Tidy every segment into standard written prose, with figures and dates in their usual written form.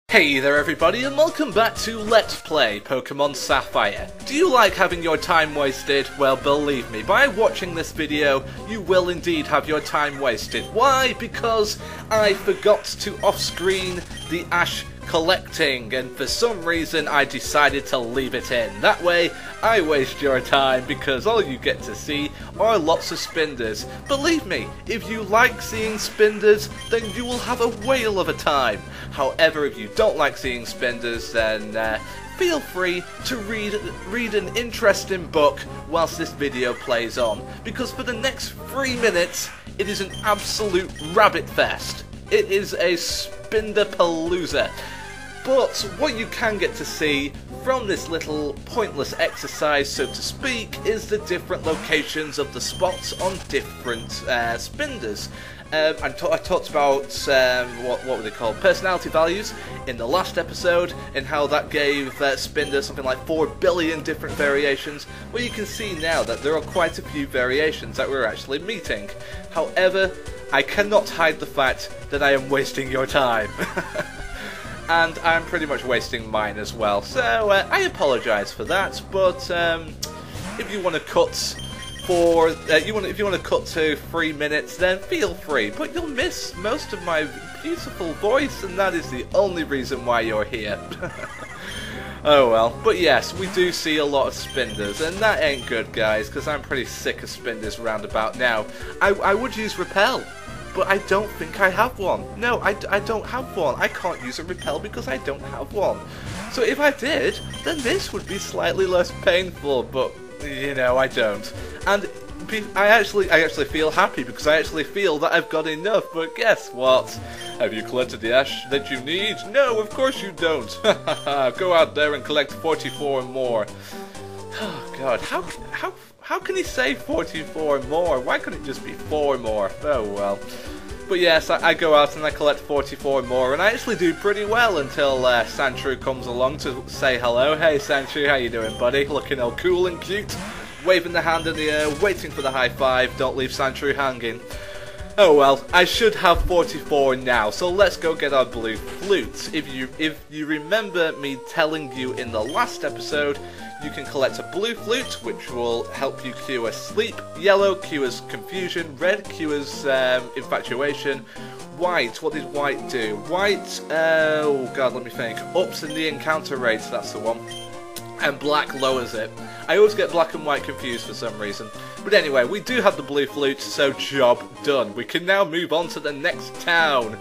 Hey there everybody, and welcome back to Let's Play Pokemon Sapphire. Do you like having your time wasted? Well, believe me, by watching this video, you will indeed have your time wasted. Why? Because I forgot to off-screen the Ash collecting, and for some reason I decided to leave it in. That way, I waste your time, because all you get to see are lots of Spinders. Believe me, if you like seeing Spinders, then you will have a whale of a time. However, if you don't like seeing Spinders, then feel free to read an interesting book whilst this video plays on, because for the next 3 minutes, it is an absolute rabbit fest. It is a Spinderpalooza. But what you can get to see from this little pointless exercise, so to speak, is the different locations of the spots on different Spinders. I talked about, what were they called, personality values in the last episode, and how that gave Spinder something like 4 billion different variations. Well, you can see now that there are quite a few variations that we're actually meeting. However, I cannot hide the fact that I am wasting your time. And I'm pretty much wasting mine as well, so I apologise for that. But if you want to cut for if you want to cut to 3 minutes, then feel free. But you'll miss most of my beautiful voice, and that is the only reason why you're here. Oh well. But yes, we do see a lot of Spinders, and that ain't good, guys, because I'm pretty sick of Spinders roundabout now. I would use Repel, but I don't think I have one. No, I don't have one. I can't use a Repel because I don't have one. So if I did, then this would be slightly less painful, but, you know, I don't. And I actually feel happy, because I actually feel that I've got enough, but guess what? Have you collected the Ash that you need? No, of course you don't. Go out there and collect 44 more. Oh god, how can he say 44 more? Why couldn't it just be 4 more? Oh well. But yes, I go out and I collect 44 more, and I actually do pretty well until Sandshrew comes along to say hello. Hey Sandshrew, how you doing, buddy? Looking all cool and cute, waving the hand in the air, waiting for the high five. Don't leave Sandshrew hanging. Oh well, I should have 44 now, so let's go get our blue flute. If you remember me telling you in the last episode, you can collect a blue flute, which will help you cure sleep. Yellow cures confusion. Red cures infatuation. White, what did white do? White, oh god, let me think. Ups in the encounter rates, that's the one. And black lowers it. I always get black and white confused for some reason. But anyway, we do have the blue flute, so job done. We can now move on to the next town.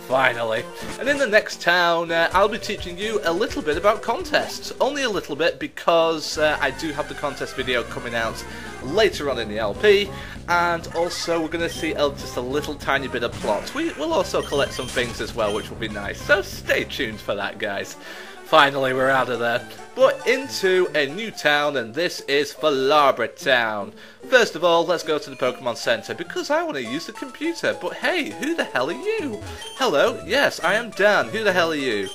Finally. And in the next town, I'll be teaching you a little bit about contests. Only a little bit, because I do have the contest video coming out later on in the LP. And also we're going to see just a little tiny bit of plot. We'll also collect some things as well, which will be nice. So stay tuned for that, guys. Finally, we're out of there. But into a new town, and this is Falabra Town. First of all, let's go to the Pokemon Center, because I want to use the computer. But hey, who the hell are you? Hello, yes, I am Dan. Who the hell are you?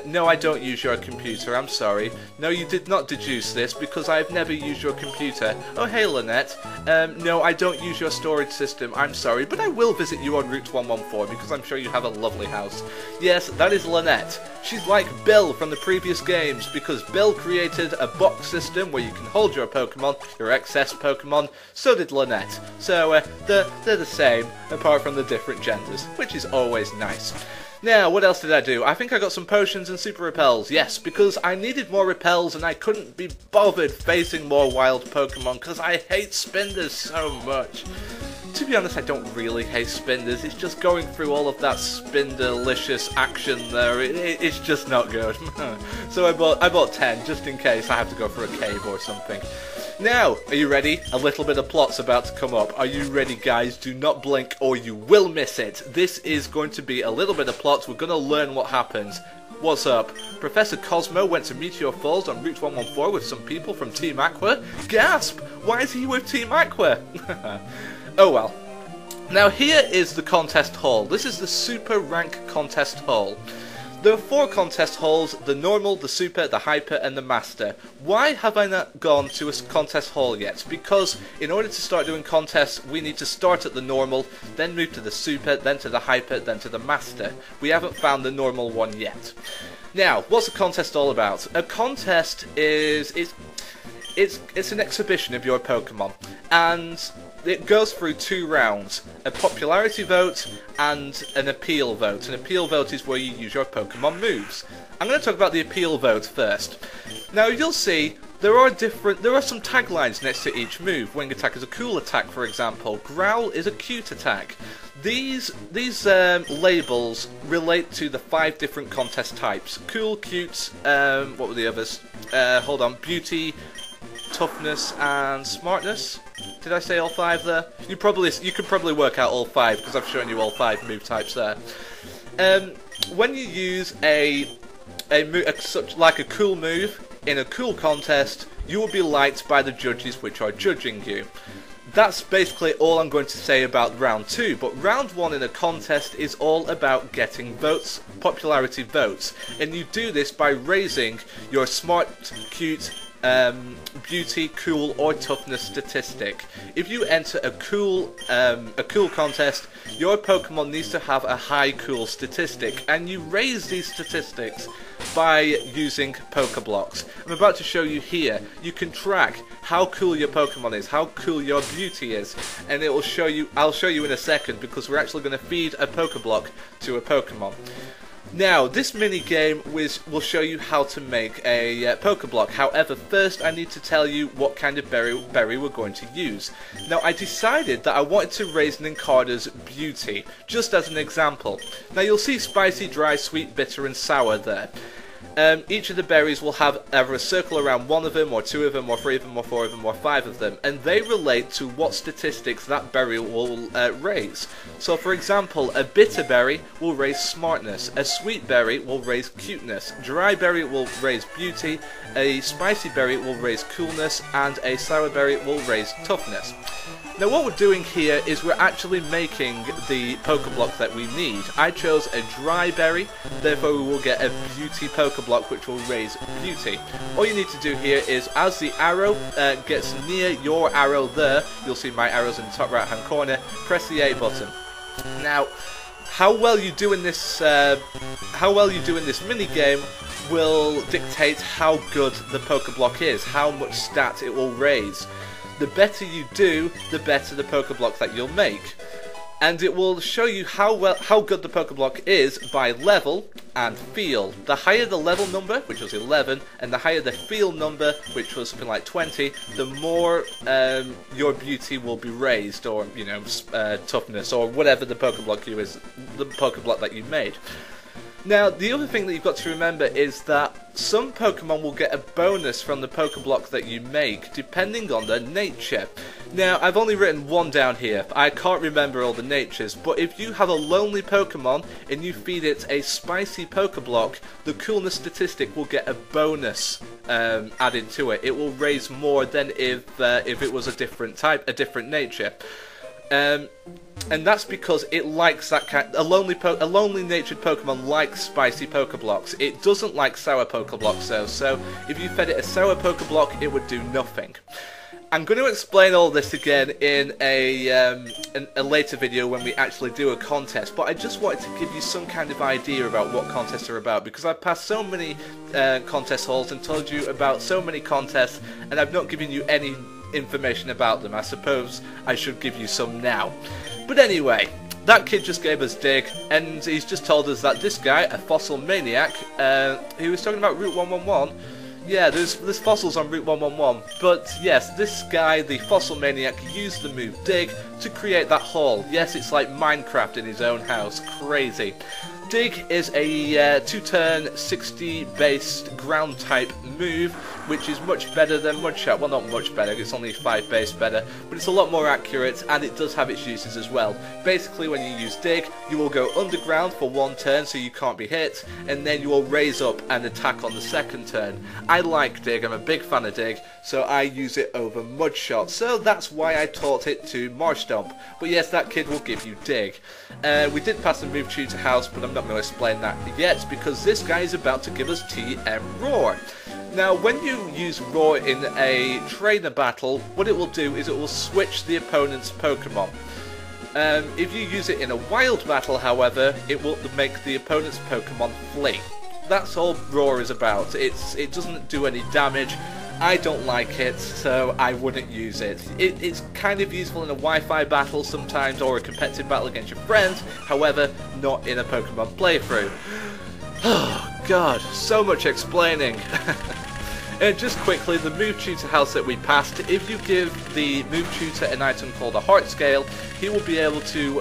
No, I don't use your computer, I'm sorry. No, you did not deduce this, because I've never used your computer. Oh, hey, Lynette. No, I don't use your storage system, I'm sorry, but I will visit you on Route 114, because I'm sure you have a lovely house. Yes, that is Lynette. She's like Bill from the previous games, because Bill created a box system where you can hold your Pokemon, your excess Pokemon. So did Lynette. So, they're the same, apart from the different genders, which is always nice. Now, what else did I do? I think I got some potions and super repels, yes, because I needed more repels and I couldn't be bothered facing more wild Pokemon, because I hate Spinders so much. To be honest, I don't really hate Spinders, it's just going through all of that Spinderlicious action there, it's just not good. So I bought 10, just in case I have to go for a cave or something. Now, are you ready? A little bit of plot's about to come up. Are you ready, guys? Do not blink or you will miss it. This is going to be a little bit of plot. We're going to learn what happens. What's up? Professor Cosmo went to Meteor Falls on Route 114 with some people from Team Aqua. Gasp! Why is he with Team Aqua? Oh well. Now here is the contest hall. This is the Super Rank Contest Hall. There are 4 contest halls: the normal, the super, the hyper and the master. Why have I not gone to a contest hall yet? Because in order to start doing contests we need to start at the normal, then move to the super, then to the hyper, then to the master. We haven't found the normal one yet. Now, what's a contest all about? A contest is it's an exhibition of your Pokemon, and it goes through 2 rounds: a popularity vote and an appeal vote. An appeal vote is where you use your Pokemon moves. I'm going to talk about the appeal vote first. Now you'll see there are some taglines next to each move. Wing attack is a cool attack, for example. Growl is a cute attack. These labels relate to the 5 different contest types: cool, cute, what were the others? Hold on, beauty, toughness and smartness. Did I say all 5 there? You could probably work out all 5 because I've shown you all 5 move types there. When you use such like a cool move in a cool contest, you will be liked by the judges which are judging you. That's basically all I'm going to say about round 2, but round 1 in a contest is all about getting votes, popularity votes, and you do this by raising your smart, cute, beauty, cool or toughness statistic. If you enter a cool contest, your Pokemon needs to have a high cool statistic, and you raise these statistics by using Pokeblocks. I'm about to show you here. You can track how cool your Pokemon is, how cool your beauty is, and it will show you. I'll show you in a second because we're actually going to feed a Pokeblock to a Pokemon. Now, this mini game will show you how to make a Pokeblock. However, first I need to tell you what kind of berry we're going to use. Now, I decided that I wanted to raise Nincada's beauty, just as an example. Now, you'll see spicy, dry, sweet, bitter and sour there. Each of the berries will have either a circle around 1 of them, or 2 of them, or 3 of them, or 4 of them, or 5 of them, and they relate to what statistics that berry will raise. So, for example, a bitter berry will raise smartness, a sweet berry will raise cuteness, dry berry will raise beauty, a spicy berry will raise coolness, and a sour berry will raise toughness. Now what we're doing here is we're actually making the Pokeblock that we need. I chose a dry berry, therefore we will get a beauty Pokeblock which will raise beauty. All you need to do here is, as the arrow gets near your arrow there, you'll see my arrows in the top right hand corner, press the A button. Now, how well you do in this mini game will dictate how good the Pokeblock is, how much stat it will raise. The better you do, the better the Pokeblock that you'll make. And it will show you how good the Pokeblock is by level and feel. The higher the level number, which was 11, and the higher the feel number, which was something like 20, the more your beauty will be raised, or toughness, or whatever the Pokeblock that you made. Now, the other thing that you've got to remember is that some Pokemon will get a bonus from the Pokeblock that you make, depending on their nature. Now, I've only written 1 down here. I can't remember all the natures, but if you have a lonely Pokemon and you feed it a spicy Pokeblock, the coolness statistic will get a bonus added to it. It will raise more than if it was a different type, a different nature. And that's because it likes that kind. A lonely natured Pokemon likes spicy Pokeblocks. It doesn't like sour Pokeblocks though. So if you fed it a sour Pokeblock, it would do nothing. I'm going to explain all this again in a later video when we actually do a contest, but I just wanted to give you some kind of idea about what contests are about, because I've passed so many contest halls and told you about so many contests, and I've not given you any information about them. I suppose I should give you some now. But anyway, that kid just gave us Dig, and he's just told us that this guy, a fossil maniac, he was talking about Route 111. Yeah, there's fossils on Route 111, but yes, this guy, the fossil maniac, used the move Dig to create that hall. Yes, it's like Minecraft in his own house. Crazy. Dig is a 2-turn 60 based ground type move, which is much better than Mudshot. Well, not much better, it's only 5 base better, but it's a lot more accurate, and it does have its uses as well. Basically, when you use Dig, you will go underground for 1 turn so you can't be hit, and then you will raise up and attack on the 2nd turn. I like Dig, I'm a big fan of Dig, so I use it over Mudshot, so that's why I taught it to Marshtomp. But yes, that kid will give you Dig. We did pass the move Tutor House, but I'm I'm not going to explain that yet because this guy is about to give us TM Roar. Now, when you use Roar in a trainer battle, what it will do is it will switch the opponent's Pokemon. If you use it in a wild battle, however, it will make the opponent's Pokemon flee. That's all Roar is about. It doesn't do any damage. I don't like it, so I wouldn't use it. It's kind of useful in a Wi-Fi battle sometimes, or a competitive battle against your friends, however, not in a Pokemon playthrough. Oh god, so much explaining. Just quickly, the move tutor house that we passed, if you give the move tutor an item called a heart scale, he will be able to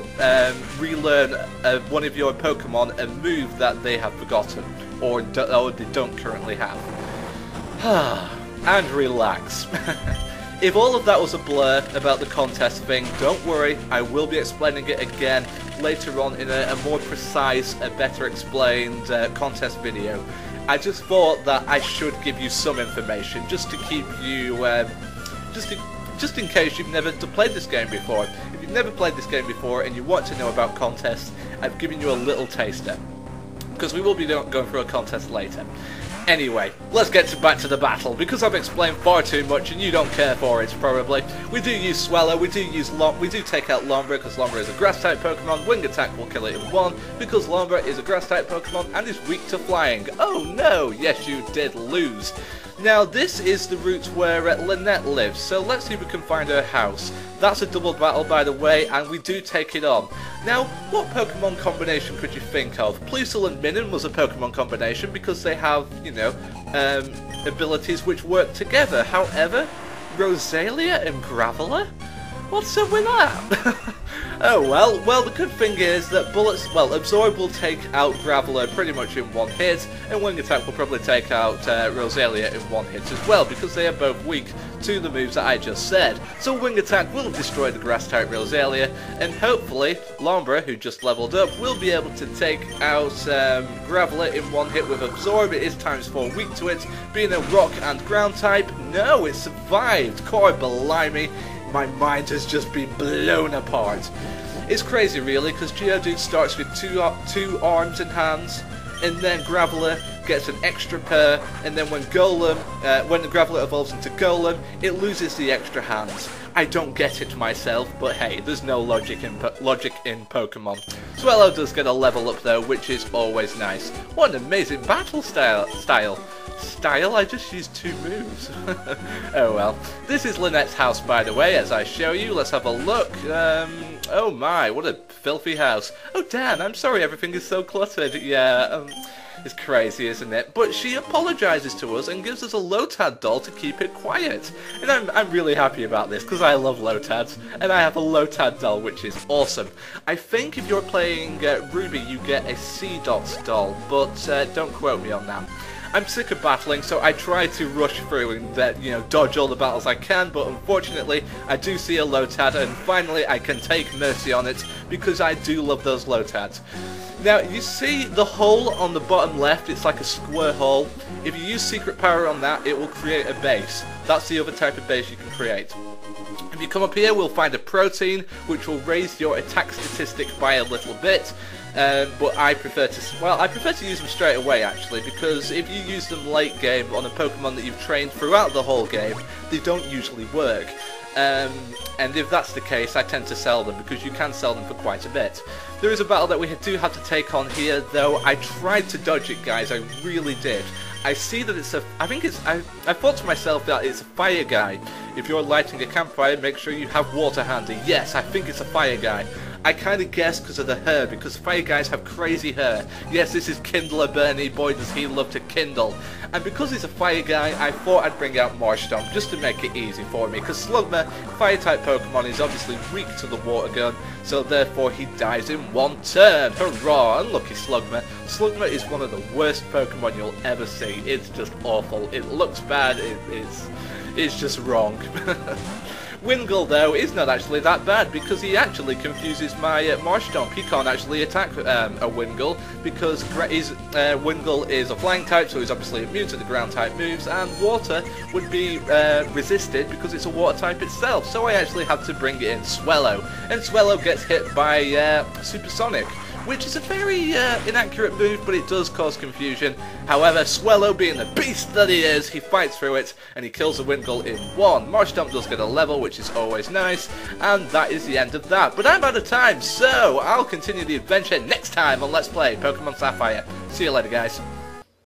relearn one of your Pokemon a move that they have forgotten, or they don't currently have. And relax. If all of that was a blur about the contest thing, don't worry, I will be explaining it again later on in a more precise, a better explained contest video. I just thought that I should give you some information, just to keep you, just in case you've never played this game before. If you've never played this game before and you want to know about contests, I've given you a little taster, because we will be going through a contest later. Anyway, let's get back to the battle, because I've explained far too much and you don't care for it, probably. We do use Swellow, we do take out Lombra, because Lombra is a Grass-type Pokemon. Wing Attack will kill it in one, because Lombra is a Grass-type Pokemon and is weak to flying. Oh no, yes you did lose. Now this is the route where Lynette lives, so let's see if we can find her house. That's a double battle, by the way, and we do take it on. Now, what Pokemon combination could you think of? Plusle and Minun was a Pokemon combination because they have, you know, abilities which work together. However, Roselia and Graveler? What's up with that? Oh well, the good thing is that Absorb will take out Graveler pretty much in one hit, and Wing Attack will probably take out Roselia in one hit as well, because they are both weak to the moves that I just said. So Wing Attack will destroy the Grass-type Roselia, and hopefully Lombra, who just leveled up, will be able to take out Graveler in one hit with Absorb. It is ×4 weak to it, being a Rock and Ground type. No, it survived! Core blimey! My mind has just been blown apart. It's crazy really, because Geodude starts with two arms and hands, and then Graveler gets an extra pair, and then when the Graveler evolves into Golem, it loses the extra hands. I don't get it myself, but hey, there's no logic in Pokemon. Swellow does get a level up though, which is always nice. What an amazing battle style! I just used 2 moves. Oh well. This is Lynette's house, by the way, as I show you. Let's have a look. Oh my, what a filthy house. Oh damn, I'm sorry everything is so cluttered. Yeah, it's crazy, isn't it? But she apologises to us and gives us a Lotad doll to keep it quiet. And I'm really happy about this, because I love Lotads, and I have a Lotad doll, which is awesome. I think if you're playing Ruby, you get a C-Dots doll, but don't quote me on that. I'm sick of battling, so I try to rush through and dodge all the battles I can, but unfortunately I do see a Lotad, and finally I can take mercy on it, because I do love those Lotads. Now, you see the hole on the bottom left? It's like a square hole. If you use Secret Power on that, it will create a base. That's the other type of base you can create. If you come up here, we'll find a protein, which will raise your attack statistic by a little bit. But I prefer to use them straight away actually, because if you use them late game on a Pokemon that you've trained throughout the whole game, they don't usually work. And if that's the case, I tend to sell them, because you can sell them for quite a bit. There is a battle that we do have to take on here, though. I tried to dodge it, guys, I really did. I see that it's I thought to myself that it's a fire guy. If you're lighting a campfire, make sure you have water handy. Yes, I think it's a fire guy. I kind of guessed because of the hair, because fire guys have crazy hair. Yes, this is Kindler Bernie, boy does he love to kindle. And because he's a fire guy, I thought I'd bring out Marshtomp just to make it easy for me, because Slugma, fire-type Pokemon, is obviously weak to the water gun, so therefore he dies in one turn. Hurrah, unlucky Slugma. Slugma is one of the worst Pokemon you'll ever see. It's just awful. It looks bad, it's just wrong. Wingull, though, is not actually that bad, because he actually confuses my Marshtomp. He can't actually attack a Wingull, because Wingull is a flying type, so he's obviously immune to the ground type moves, and water would be resisted because it's a water type itself. So I actually had to bring in Swellow, and Swellow gets hit by Supersonic, which is a very inaccurate move, but it does cause confusion. However, Swellow, being the beast that he is, he fights through it, and he kills the Wingull in one. Marshtomp does get a level, which is always nice, and that is the end of that. But I'm out of time, so I'll continue the adventure next time on Let's Play Pokemon Sapphire. See you later, guys.